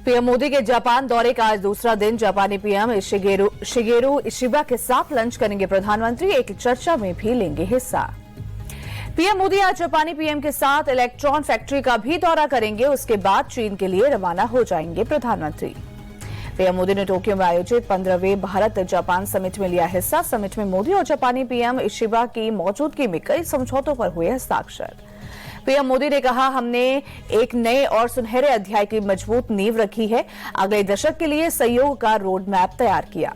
PM Modi के Japan दौरे का आज दूसरा दिन। जापानी पीएम शिगेरू इशिबा के साथ लंच करेंगे प्रधानमंत्री। एक चर्चा में भी लेंगे हिस्सा। पीएम मोदी आज जापानी पीएम के साथ इलेक्ट्रॉन फैक्ट्री का भी दौरा करेंगे। उसके बाद चीन के लिए रवाना हो जाएंगे प्रधानमंत्री। पीएम मोदी ने टोक्यो में आयोजित 15वें भारत जापान समिट में लिया हिस्सा। समिट में मोदी और जापानी पीएम इशिबा की मौजूदगी में कई समझौतों पर हुए हस्ताक्षर। पीएम मोदी ने कहा, हमने एक नए और सुनहरे अध्याय की मजबूत नींव रखी है। अगले दशक के लिए सहयोग का रोड मैप तैयार किया।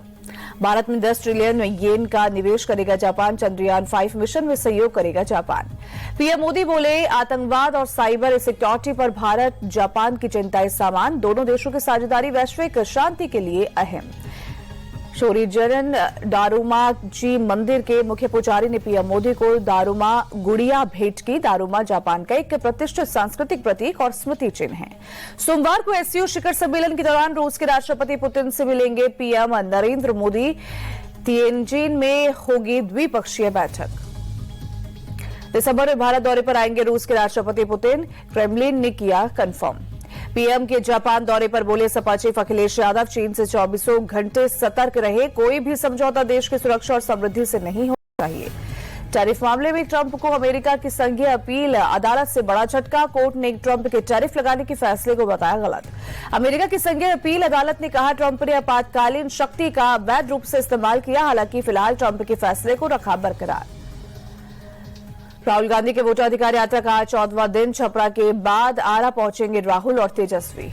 भारत में 10 ट्रिलियन येन का निवेश करेगा जापान। चंद्रयान 5 मिशन में सहयोग करेगा जापान। पीएम मोदी बोले, आतंकवाद और साइबर सिक्योरिटी पर भारत जापान की चिंताएं सामान। दोनों देशों की साझेदारी वैश्विक शांति के लिए अहम। शोरीजरन दारुमा जी मंदिर के मुख्य पुजारी ने पीएम मोदी को दारुमा गुड़िया भेंट की। दारुमा जापान का एक प्रतिष्ठित सांस्कृतिक प्रतीक और स्मृति चिन्ह है। सोमवार को एससीओ शिखर सम्मेलन के दौरान रूस के राष्ट्रपति पुतिन से मिलेंगे पीएम नरेंद्र मोदी। तिएनजिन में होगी द्विपक्षीय बैठक। दिसंबर में भारत दौरे पर आएंगे रूस के राष्ट्रपति पुतिन, क्रेमलिन ने किया कंफर्म। पीएम के जापान दौरे पर बोले सपा चीफ अखिलेश यादव, चीन से 24 घंटे सतर्क रहे। कोई भी समझौता देश की सुरक्षा और समृद्धि से नहीं होना चाहिए। टैरिफ मामले में ट्रंप को अमेरिका की संघीय अपील, अदालत से बड़ा झटका। कोर्ट ने ट्रंप के टैरिफ लगाने के फैसले को बताया गलत। अमेरिका की संघीय अपील अदालत ने कहा, ट्रंप ने आपातकालीन शक्ति का अवैध रूप से इस्तेमाल किया। हालांकि फिलहाल ट्रंप के फैसले को रखा बरकरार। राहुल गांधी के वोटाधिकार यात्रा का 14वां दिन। छपरा के बाद आरा पहुंचेंगे राहुल और तेजस्वी।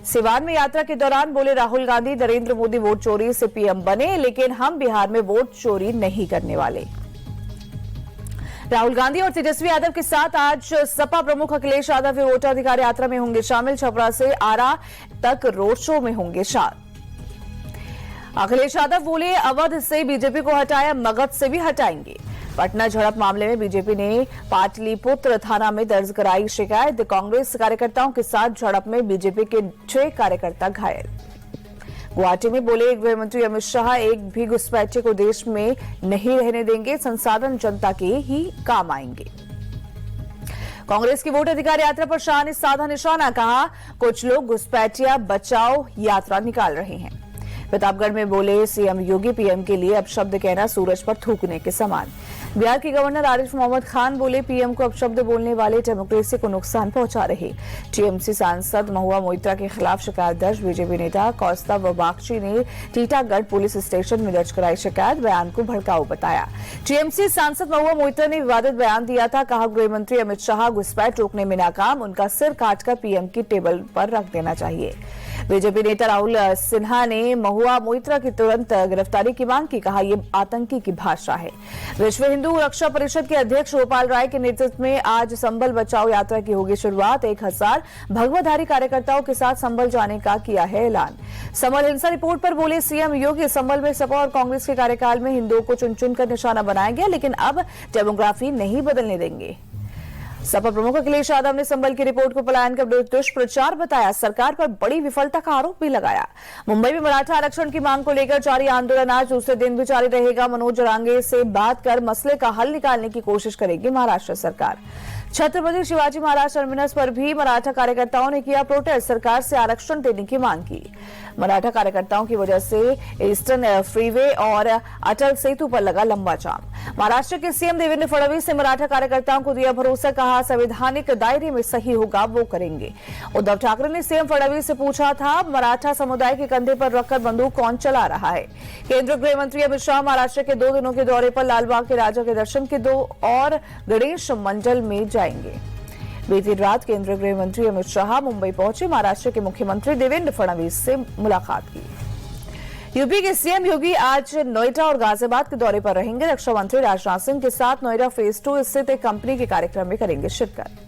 सिवान में यात्रा के दौरान बोले राहुल गांधी, नरेंद्र मोदी वोट चोरी से पीएम बने, लेकिन हम बिहार में वोट चोरी नहीं करने वाले। राहुल गांधी और तेजस्वी यादव के साथ आज सपा प्रमुख अखिलेश यादव भी वोटाधिकार यात्रा में होंगे शामिल। छपरा से आरा तक रोड शो में होंगे शामिल। अखिलेश यादव बोले, अवध से बीजेपी को हटाया, मगध से भी हटाएंगे। पटना झड़प मामले में बीजेपी ने पाटलिपुत्र थाना में दर्ज कराई शिकायत। कांग्रेस कार्यकर्ताओं के साथ झड़प में बीजेपी के 6 कार्यकर्ता घायल। गुवाहाटी में बोले गृह मंत्री अमित शाह, एक भी घुसपैठिए को देश में नहीं रहने देंगे। संसाधन जनता के ही काम आएंगे। कांग्रेस की वोट अधिकार यात्रा पर शाह ने साधा निशाना। कहा, कुछ लोग घुसपैठिया बचाओ यात्रा निकाल रहे हैं। प्रतापगढ़ में बोले सीएम योगी, पीएम के लिए अपशब्द कहना सूरज पर थूकने के समान। बिहार के गवर्नर आरिफ मोहम्मद खान बोले, पीएम को अपशब्द बोलने वाले डेमोक्रेसी को नुकसान पहुंचा रहे। टीएमसी सांसद महुआ मोइत्रा के खिलाफ शिकायत दर्ज। बीजेपी नेता कौस्तव बागची ने टीटागढ़ पुलिस स्टेशन में दर्ज कराई शिकायत। बयान को भड़काऊ बताया। टीएमसी सांसद महुआ मोइत्रा ने विवादित बयान दिया था। कहा, गृह मंत्री अमित शाह घुसपैठ रोकने में नाकाम, उनका सिर काटकर पीएम की टेबल पर रख देना चाहिए। बीजेपी नेता राहुल सिन्हा ने महुआ मोइत्रा की तुरंत गिरफ्तारी की मांग की। कहा, यह आतंकी की भाषा है। विश्व हिंदू रक्षा परिषद के अध्यक्ष गोपाल राय के नेतृत्व में आज संभल बचाओ यात्रा की होगी शुरुआत। 1000 भगवाधारी कार्यकर्ताओं के साथ संभल जाने का किया है ऐलान। संभल हिंसा रिपोर्ट पर बोले सीएम योगी, संभल में सपा और कांग्रेस के कार्यकाल में हिंदुओं को चुन चुनकर निशाना बनाया गया, लेकिन अब डेमोग्राफी नहीं बदलने देंगे। सपा प्रमुख अखिलेश यादव ने संभल की रिपोर्ट को पलायन का दुष्प्रचार बताया। सरकार पर बड़ी विफलता का आरोप भी लगाया। मुंबई में मराठा आरक्षण की मांग को लेकर जारी आंदोलन आज दूसरे दिन भी जारी रहेगा। मनोज जरांगे से बात कर मसले का हल निकालने की कोशिश करेगी महाराष्ट्र सरकार। छत्रपति शिवाजी महाराज टर्मिनस पर भी मराठा कार्यकर्ताओं ने किया प्रोटेस्ट। सरकार से आरक्षण देने की मांग की। मराठा कार्यकर्ताओं की वजह से ईस्टर्न फ्रीवे और अटल सेतु पर लगा लंबा जाम। महाराष्ट्र के सीएम देवेंद्र फडणवीस ने मराठा कार्यकर्ताओं को दिया भरोसा। कहा, संवैधानिक दायरे में सही होगा वो करेंगे। उद्धव ठाकरे ने सीएम फडणवीस से पूछा था, मराठा समुदाय के कंधे पर रखकर बंदूक कौन चला रहा है। केंद्रीय गृह मंत्री अमित शाह महाराष्ट्र के 2 दिनों के दौरे पर लालबाग के राजा के दर्शन के 2 और गणेश मंडल में जाएंगे। बीती रात केंद्रीय गृह मंत्री अमित शाह मुंबई पहुंचे। महाराष्ट्र के मुख्यमंत्री देवेंद्र फडणवीस से मुलाकात की। यूपी के सीएम योगी आज नोएडा और गाजियाबाद के दौरे पर रहेंगे। रक्षा मंत्री राजनाथ सिंह के साथ नोएडा फेज 2 स्थित एक कंपनी के कार्यक्रम में करेंगे शिरकत।